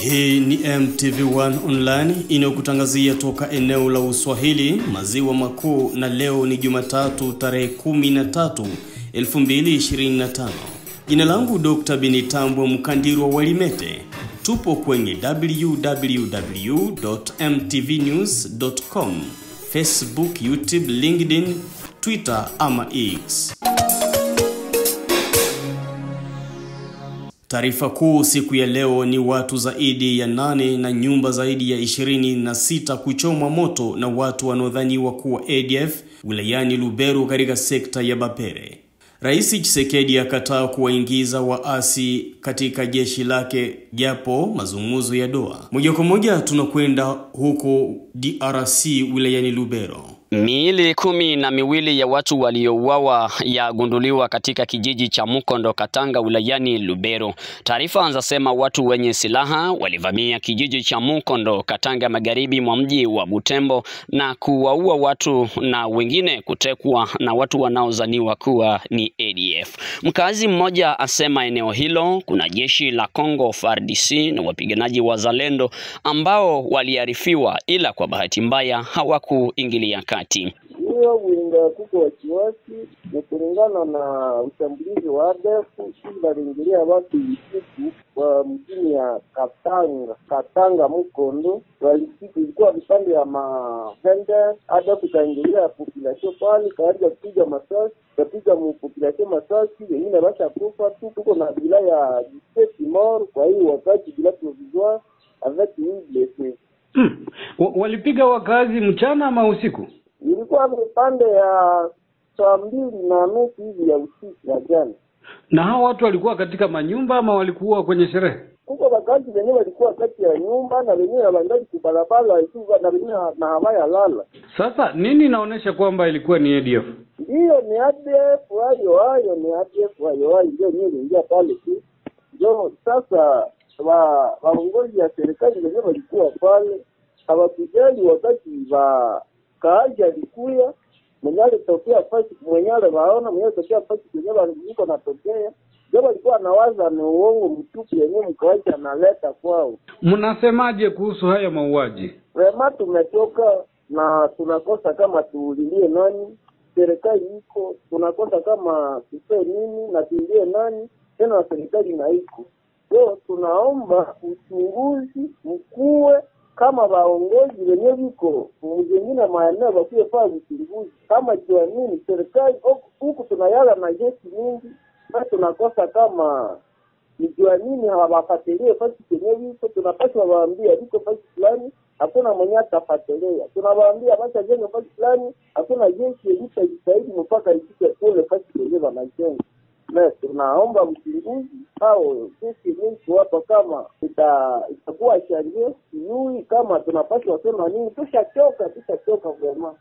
Hii ni MTV1 Online inayokutangazia toka eneo la Uswahili, Maziwa Makuu, na leo ni Jumatatu tarehe 13, 2025. Jina langu Dr. Benitambwe Mkandirwa Walimete. Tupo kwenye www.mtvnews.com, Facebook, YouTube, LinkedIn, Twitter ama X. Taarifa kuu siku ya leo ni watu zaidi ya 8 na nyumba zaidi ya 26 kuchomwa moto na watu wanaodhaniwa kuwa ADF wilayani Lubero katika sekta ya Bapere. Rais Tshisekedi akataa kuwaingiza waasi katika jeshi lake japo mazungumzo ya Doha. Moja kwa moja tunakwenda huko DRC wilayani Lubero. Miili 12 ya watu waliouawa yagunduliwa katika kijiji cha Mukondo Katanga wilayani Lubero. Taarifa zinasema watu wenye silaha walivamia kijiji cha Mukondo Katanga magharibi mwa mji wa Butembo na kuwaua watu na wengine kutekwa na watu wanaozaniwa kuwa ni ADF. Mkazi mmoja asema eneo hilo kuna jeshi la Kongo FARDC na wapiganaji wa Zalendo ambao waliarifiwa, ila kwa bahati mbaya hawakuingilia kati. Hiyo winga kuko wasiwasi ni kulingana na ushambulizi wa ADF waliingilia watu usiku wa mjini ya Katanga Mukondo. Walikuwa vipande ya mahende, ADF kaingilia population pale, kaanza kupiga masasi, kapiga population masasi, wengine basha kufa tu. Tuko na bila ya 17 mort, kwa hiyo wakati bila provisoire avec une blessée. Walipiga wakazi mchana ama usiku? Ilikuwa vipande ya 2:30 hivi ya usiku ya jana. Na hao watu walikuwa katika manyumba ama walikuwa kwenye sherehe? Kuko wakati wenyewe walikuwa kati ya nyumba na wenyewe wanaenda kubalabala na wenyewe na hawaya lala. Sasa nini inaonyesha kwamba ilikuwa ni ADF? Ndio ni ADF, hayo ni ADF, hayo ndio ingia pale tu. Ndio sasa waongozi ya serikali wenyewe walikuwa pale, hawakujali wakati kaaja alikuya mwenyale tokea fasi mwenyale waona mwenyale tokea fasi mwenyale niko natokea. Ndio walikuwa anawaza ni uongo mtupu yenyewe mkawaja analeta kwao. Mnasemaje kuhusu haya mauaji? Rema tumetoka na tunakosa kama tuulilie nani, serikali iko, tunakosa kama tupe nini na tuulie nani, tena serikali na iko. Ndio tunaomba uchunguzi mkuu kama waongozi wenyewe viko mwingine maeneo wakiwe faa uchunguzi kama jua nini serikali huku tunayala na jeshi mingi na tunakosa kama jua nini hawafuatilie fasi wenyewe viko. Tunapaswa waambia viko fasi fulani hakuna mwenye atafuatilia, tunawaambia basi jengo fasi fulani hakuna jeshi litajitahidi mpaka ifike kule fasi wenyewe wanajenga. Na tunaomba uchunguzi au sisi mtu hapa kama itakuwa sharia yui kama tunapaswa sema nini, tushachoka vraiment.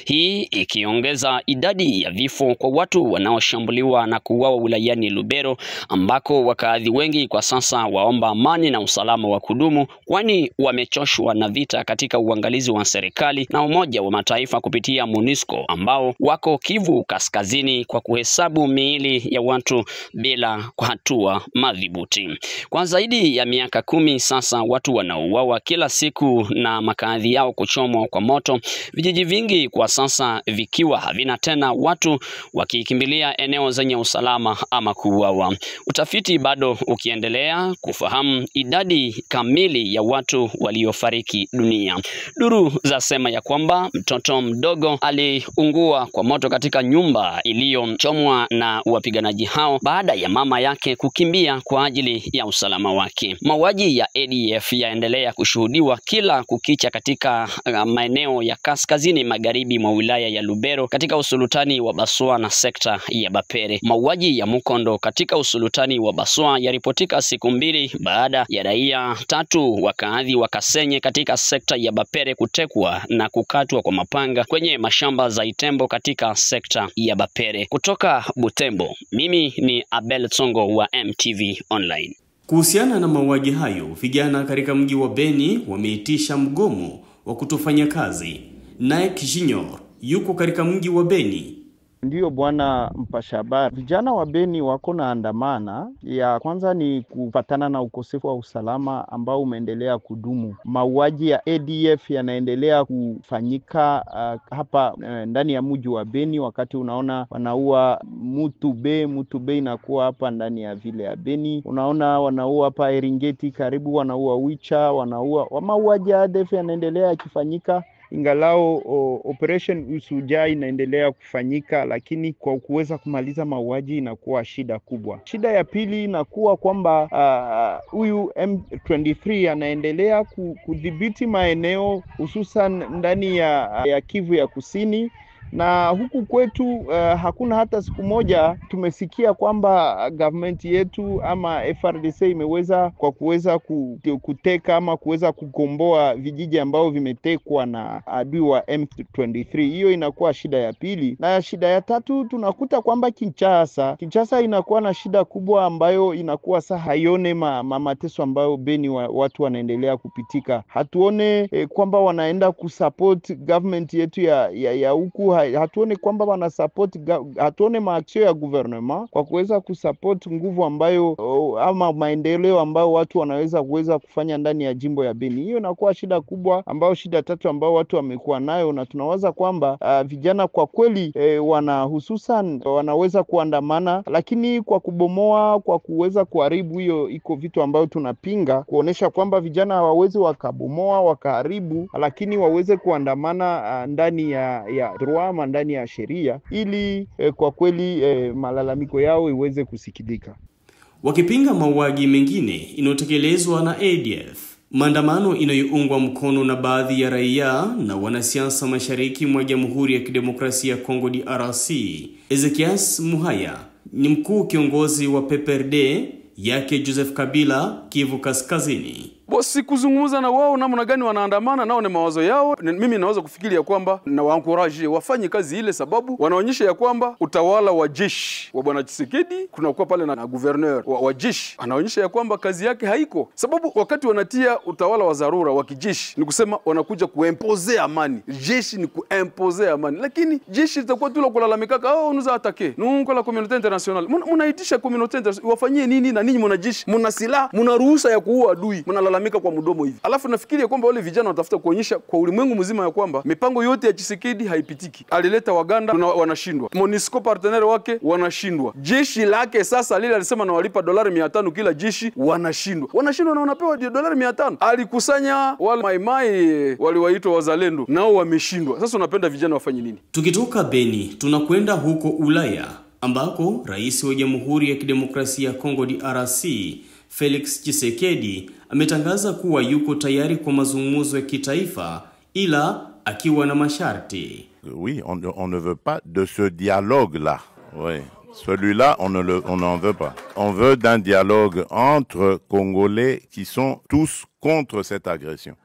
Hii ikiongeza idadi ya vifo kwa watu wanaoshambuliwa na kuuawa wilayani Lubero, ambako wakaadhi wengi kwa sasa waomba amani na usalama wa kudumu, kwani wamechoshwa na vita katika uangalizi wa serikali na Umoja wa Mataifa kupitia MONUSCO ambao wako Kivu Kaskazini kwa kuhesabu miili ya watu bila hatua madhubuti. Kwa zaidi ya miaka 10 sasa watu wanauawa kila siku na makazi yao kuchomwa kwa moto, vijiji vingi kwa sasa vikiwa havina tena watu wakikimbilia eneo zenye usalama ama kuuawa. Utafiti bado ukiendelea kufahamu idadi kamili ya watu waliofariki dunia. Duru zasema ya kwamba mtoto mdogo aliungua kwa moto katika nyumba iliyochomwa na wapiganaji hao baada ya mama yake kukimbia kwa ajili ya usalama wake. Mauaji ya ADF yaendelea kushuhudiwa kila kukicha katika maeneo ya kaskazini magharibi mwa wilaya ya Lubero katika usultani wa Baswa na sekta ya Bapere. Mauaji ya Mukondo katika usultani wa Baswa yaripotika siku 2 baada ya raia 3 wakaadhi wa Kasenye katika sekta ya Bapere kutekwa na kukatwa kwa mapanga kwenye mashamba za Itembo katika sekta ya Bapere. Kutoka Butembo, mimi ni Abel Tsongo wa MTV Online. Kuhusiana na mauaji hayo, vijana katika mji wa Beni wameitisha mgomo wa kutofanya kazi. Naik Junior yuko katika mji wa Beni. Ndiyo bwana mpasha habari, vijana wa Beni wako na andamana. Ya kwanza ni kupatana na ukosefu wa usalama ambao umeendelea kudumu. Mauaji ya ADF yanaendelea kufanyika hapa ndani ya mji wa Beni, wakati unaona wanaua Mutube inakuwa hapa ndani ya vile ya Beni. Unaona wanaua hapa Eringeti karibu, wanaua Wicha, wanaua. Mauaji ya ADF yanaendelea yakifanyika. Ingalao operation Usuja inaendelea kufanyika, lakini kwa kuweza kumaliza mauaji inakuwa shida kubwa. Shida ya pili inakuwa kwamba huyu M23 anaendelea kudhibiti maeneo hususan ndani ya Kivu ya Kusini. Na huku kwetu hakuna hata siku moja tumesikia kwamba government yetu ama FRDC imeweza kuteka ama kuweza kukomboa vijiji ambao vimetekwa na adui wa M23. Hiyo inakuwa shida ya pili. Na shida ya tatu tunakuta kwamba Kinshasa inakuwa na shida kubwa ambayo inakuwa haione mateso ambayo Beni watu wanaendelea kupitika. Hatuone kwamba wanaenda kusupport government yetu ya huku. Hatuone kwamba wana support, hatuone maaksio ya gouvernement kwa kuweza kusupport nguvu ambayo ama maendeleo ambayo watu wanaweza kufanya ndani ya jimbo ya Beni. Hiyo inakuwa shida kubwa, ambayo shida tatu ambao watu wamekuwa nayo, na tunawaza kwamba vijana kwa kweli hususan wanaweza kuandamana, lakini kwa kubomoa, kwa kuweza kuharibu, hiyo iko vitu ambayo tunapinga, kuonesha kwamba vijana hawawezi wakabomoa wakaharibu, lakini waweze kuandamana ndani ya droit, ndani ya sheria, ili kwa kweli malalamiko yao iweze kusikilika. Wakipinga mauaji mengine inotekelezwa na ADF, maandamano inayoungwa mkono na baadhi ya raia na wanasiasa mashariki mwa Jamhuri ya Kidemokrasia ya Kongo DRC, Ezekias Muhaya ni mkuu kiongozi wa PPRD yake Joseph Kabila Kivu Kaskazini. Bosi kuzungumza na wao namna gani wanaandamana, nao ni mawazo yao. Mimi naweza kufikiria kwamba na waencourage wafanye kazi ile, sababu wanaonyesha ya kwamba utawala wa jeshi wa bwana Tshisekedi, kunakuwa pale na gouverneur wa jeshi, anaonyesha ya kwamba kazi yake haiko, sababu wakati wanatia utawala wa dharura wa kijeshi ni kusema wanakuja kuimpose amani. Jeshi ni kuimpose amani, lakini jeshi litakuwa tu la kulalamika, nous attaquer nous la communauté internationale. Mnaitisha communauté internationale wafanyie nini? Na ninyi mna jeshi, mna silaha, mna ruhusa ya kuua adui, mnalalamika kwa mdomo hivi. Alafu nafikiria kwamba wale vijana watafuta kuonyesha kwa ulimwengu mzima ya kwamba mipango yote ya Tshisekedi haipitiki. Alileta Waganda, wanashindwa. MONUSCO partenaire wake wanashindwa. Jeshi lake sasa lile alisema na walipa $500 kila jeshi, wanashindwa na wanapewa $500. Alikusanya wale maimai waliwaitwa wazalendo, nao wameshindwa. Sasa unapenda vijana wafanye nini? Tukitoka Beni tunakwenda huko Ulaya, ambako rais wa Jamhuri ya Kidemokrasia ya Kongo DRC Felix Tshisekedi ametangaza kuwa yuko tayari kwa mazungumzo ya kitaifa, ila akiwa na masharti. Oui, on ne veut pas de ce dialogue-là. Oui. Celui-là, on n'en veut pas. On veut d'un dialogue entre Congolais qui sont tous contre cette agression.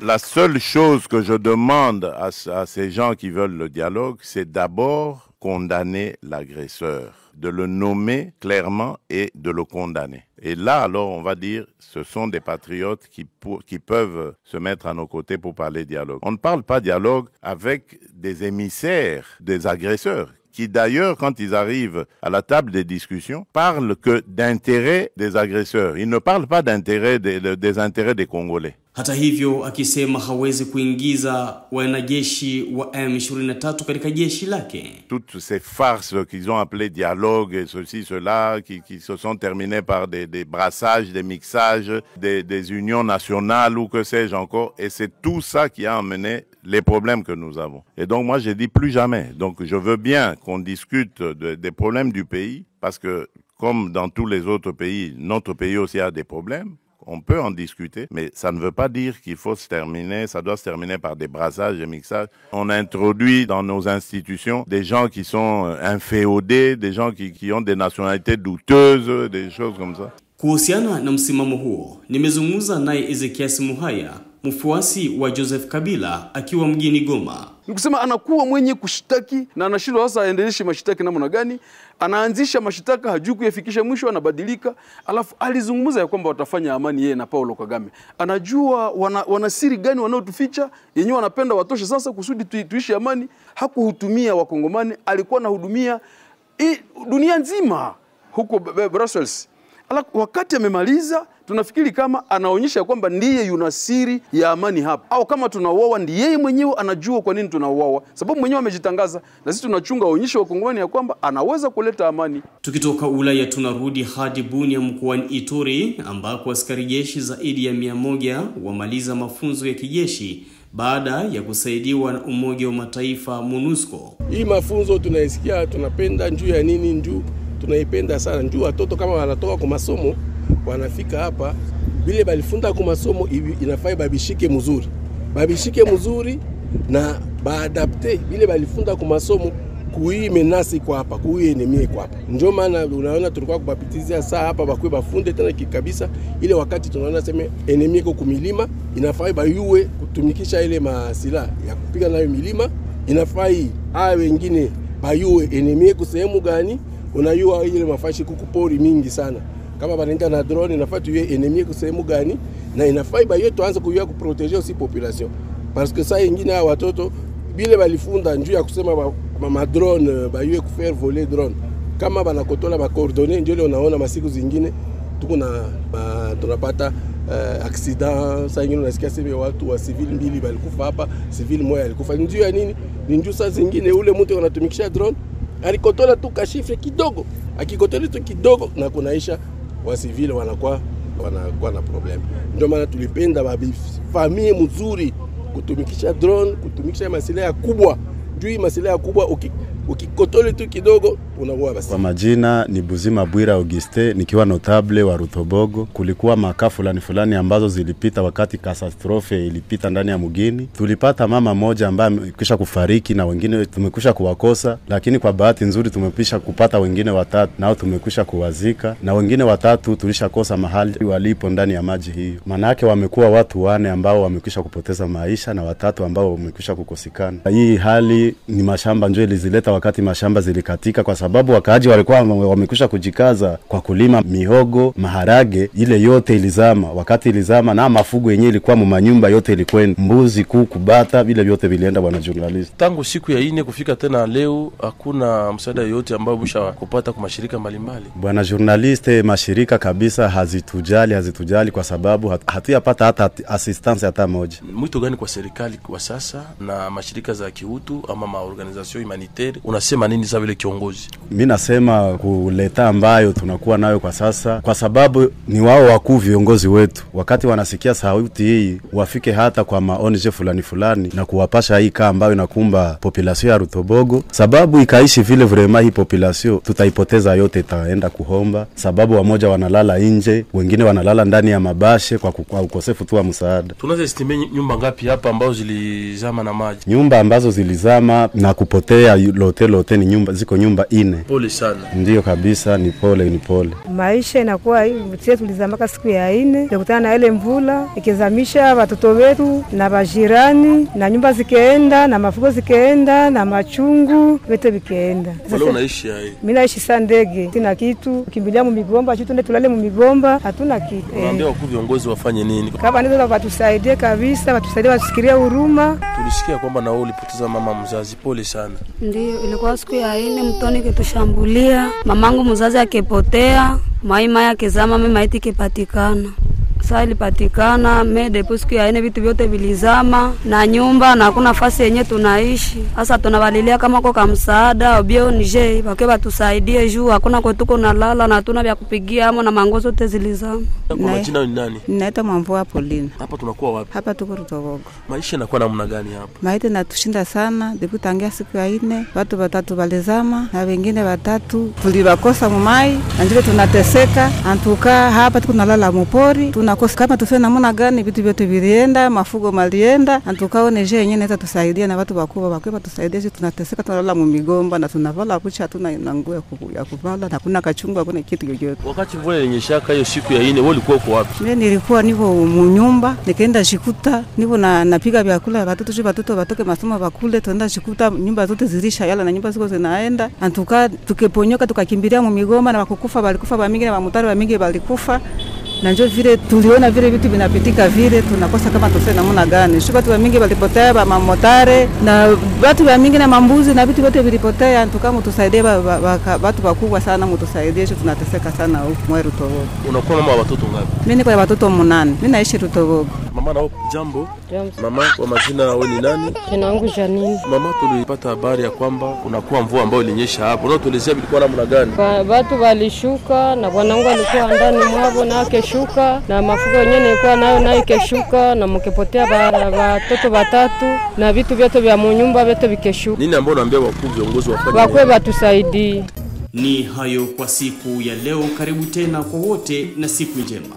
La seule chose que je demande à ces gens qui veulent le dialogue, c'est d'abord condamner l'agresseur, de le nommer clairement et de le condamner. Et là, alors, on va dire, ce sont des patriotes qui peuvent se mettre à nos côtés pour parler dialogue. On ne parle pas dialogue avec des émissaires des agresseurs, qui d'ailleurs, quand ils arrivent à la table des discussions, parlent que d'intérêt des agresseurs. Ils ne parlent pas d'intérêt des intérêts des Congolais. Hata hivyo akisema hawezi kuingiza wanajeshi wa M23 katika jeshi lake. Toutes ces farces qu'ils ont appelées dialogue et ceci, cela, qui se sont terminées par des brassages, des mixages, des unions nationales ou que sais-je encore. Et c'est tout ça qui a amené les problèmes que nous avons. Et donc moi j'ai dit plus jamais. Donc je veux bien qu'on discute des problèmes du pays, parce que comme dans tous les autres pays, notre pays aussi a des problèmes. On peut en discuter, mais ça ne veut pas dire qu'il faut se terminer, ça doit se terminer par des brassages, des mixages. On introduit dans nos institutions des gens qui sont inféodés, des gens qui ont des nationalités douteuses, des choses comme ça. Kuhusiana na msimamo huo, nimezungumza naye Ezekias Muhaya, mfuasi wa Joseph Kabila akiwa mjini Goma. Nikusema anakuwa mwenye kushitaki na anashindwa sasa aendeleshe mashitaki namna gani. Anaanzisha mashitaka hajui kuyafikisha mwisho, anabadilika. Alafu alizungumza ya kwamba watafanya amani yeye na Paulo Kagame. Anajua wana siri gani wanaotuficha, yenyewe wanapenda watoshe sasa kusudi tuishi amani. Hakuhutumia wakongomani, alikuwa anahudumia dunia nzima huko Brussels. Alafu wakati amemaliza tunafikiri kama anaonyesha kwamba ndiye yunasiri ya amani hapa, au kama tunauawa ndiye yeye mwenyewe anajua kwa nini tunauawa, sababu mwenyewe amejitangaza, na sisi tunachunga aonyeshe wakongomani ya kwamba anaweza kuleta amani. Tukitoka Ulaya tunarudi hadi Bunia mkoani Ituri ambako askari jeshi zaidi ya 100 wamaliza mafunzo ya kijeshi baada ya kusaidiwa na Umoja wa Mataifa MONUSCO. Hii mafunzo tunaisikia tunapenda njuu ya nini njuu tunaipenda sana njuu watoto kama wanatoka kwa masomo wanafika hapa vile balifunda kwa masomo inafai babishike mzuri na baadapte vile balifunda kwa masomo kui menasi kwa hapa kui enemy kwa hapa. Ndio maana unaona tulikuwa kubapitizia saa hapa bakwe bafunde tena kikabisa ile wakati tunaona sema enemy kwa kumilima inafai bayue kutumikisha ile masila ya kupiga nayo milima, inafai wengine bayue enemy kwa sehemu gani unayua ile mafashi kukupori mingi sana kama banaenda na drone inafaa tuwe enemy kwa sehemu gani na inafaa bayue tuanze kuyua kuproteger aussi population parce que ça ingine ya watoto bile balifunda njuu ya kusema ma drone bayue kufaire voler drone kama banakotola ba coordonnées ndio unaona masiku zingine tuko na tunapata accident saa ingine unasikia sema watu wa civil mbili balikufa hapa, civil moja alikufa. Njuu ya nini? Ni njuu saa zingine ule mtu anatumikisha drone alikotola tu kashifre kidogo, akikotola tu kidogo na kunaisha wa civil wanakuwa na problem. Ndio maana tulipenda babi famille mzuri kutumikisha drone, kutumikisha masilaha kubwa. Juu masilaha kubwa ukikotola tu kidogo unakuwa basi. Kwa majina ni Buzima Bwira Auguste, nikiwa notable wa Rutobogo. Kulikuwa makaa fulani ambazo zilipita wakati katastrofe ilipita ndani ya mugini. Tulipata mama moja ambaye amekwisha kufariki na wengine tumekwisha kuwakosa, lakini kwa bahati nzuri tumekwisha kupata wengine watatu nao tumekwisha kuwazika, na wengine watatu tulishakosa mahali walipo ndani ya maji hiyo. Manake wamekuwa watu 4 ambao wamekwisha kupoteza maisha na watatu ambao wamekwisha kukosekana. Hii hali ni mashamba njoo ilizileta wakati mashamba zilikatika, kwa sababu wakaaji walikuwa wamekwisha kujikaza kwa kulima mihogo, maharage, ile yote ilizama. Wakati ilizama na mafugo yenyewe ilikuwa manyumba yote ilikwenda, mbuzi, kuku, bata, vile vyote vilienda. Bwana journalist, tangu siku ya 4 kufika tena leo hakuna msaada yote ambao busha kupata kwa mashirika mbalimbali. Bwana journalist, mashirika kabisa hazitujali kwa sababu hatuyapata hata assistance hata moja. Mwito gani kwa serikali kwa sasa na mashirika za kiutu ama maorganization humanitaire? Unasema nini sasa vile kiongozi? Mimi nasema kuleta ambayo tunakuwa nayo kwa sasa, kwa sababu ni wao wakuu viongozi wetu, wakati wanasikia sauti hii wafike hata kwa maonje fulani na kuwapasha hii kaa ambayo inakumba population ya Rutobogo, sababu ikaishi vile vraiment hii population tutaipoteza yote, itaenda kuhomba, sababu wamoja wanalala nje, wengine wanalala ndani ya mabashe kwa ukosefu tu wa msaada. Tunaweza estimate nyumba ngapi hapa ambazo zilizama na maji? Nyumba ambazo zilizama na kupotea lote ni nyumba, ziko nyumba 4. Pole sana. Ndio kabisa, ni pole. Maisha inakuwa hivi, sisi tulizamaka siku ya 4, tukutana na ile mvula ikizamisha watoto wetu na bajirani, na nyumba zikaenda na mafugo zikaenda na machungu yote vikaenda. Wale unaishi hai? Mimi naishi Sandege, sina kitu, kimbilia mu migomba, tuende tulale mu migomba, hatuna kitu. Naambia wakuu viongozi wafanye nini? Kama ndio watusaidie kabisa, watusaidie, wasikirie huruma. Tulisikia kwamba na wewe ulipoteza mama mzazi, pole sana. Ndio, ilikuwa siku ya 4 mtoni kitushambulia, mamangu mzazi akipotea, maima yake zama, mimi maiti kipatikana. Sasa ilipatikana mede siku ya 4 vitu vyote vilizama na nyumba na hakuna nafasi yenye tunaishi. Sasa tunawalilia kama kwa msaada obio nije bakwe tusaidie juu hakuna kwa tuko nalala na hatuna vya kupigia amo na mangozo zote zilizama. Kwa majina ni nani? Ninaitwa Mamvua Pauline. Hapa tunakuwa wapi? Hapa tuko Rutobogo. Maisha yanakuwa namna gani hapa? Maisha inatushinda sana, ndipo tangia siku ya 4 watu 3 walizama na wengine 3 tuliwakosa mumai, na ndio tunateseka. Antuka hapa tuko nalala mupori, tunakuwa tunakosa kama tuseme namna gani, vitu vyote vilienda, mafugo malienda, antukaone je yenyewe inaweza tusaidia na watu wakubwa tusaidie. Sisi tunateseka, tunalala mumigomba na tunavala kucha, hatuna nguo ya kuvala, hakuna kachungu, hakuna kitu chochote. Wakati mvua ilinyeshaka hiyo siku ya 4, wewe ulikuwa uko wapi? Mimi nilikuwa nipo munyumba, nikaenda shikuta, nipo napiga vyakula watoto watoke masomo bakule, tuenda shikuta nyumba zote zilisha yala na nyumba ziko zinaenda. Antuka tukeponyoka tukakimbilia mumigomba na wakukufa balikufa bamingi na bamutari bamingi balikufa. Na njoo vile tuliona vile vitu vinapitika vile, tunakosa kama tuseme namna gani. Shuka watu mingi walipotea, ba mamotare na watu mingi na mambuzi na vitu vyote vilipotea. Tukamo tusaidie watu wakubwa sana, mtusaidie, tunateseka sana huko mwa Rutobogo. Unakuwa mama wa watoto ngapi? Mimi niko na watoto 8. Mimi naishi Rutobogo. Mama nao jambo. Mama, kwa majina wewe ni nani? Jina langu Janine. Mama, tulipata habari ya kwamba kunakuwa mvua ambayo ilinyesha hapo. Unatuelezea ilikuwa namna gani? Watu walishuka na bwanangu alikuwa ndani mwao na keshuka na mafugo yenyewe nilikuwa nayo keshuka na mkepotea watoto 3 na vitu vyote vya munyumba vyote vikeshuka. Nini ambao naambia wakuu viongozi wafanye? Wakwe watusaidie. Ni hayo kwa siku ya leo. Karibu tena kwa wote na siku njema.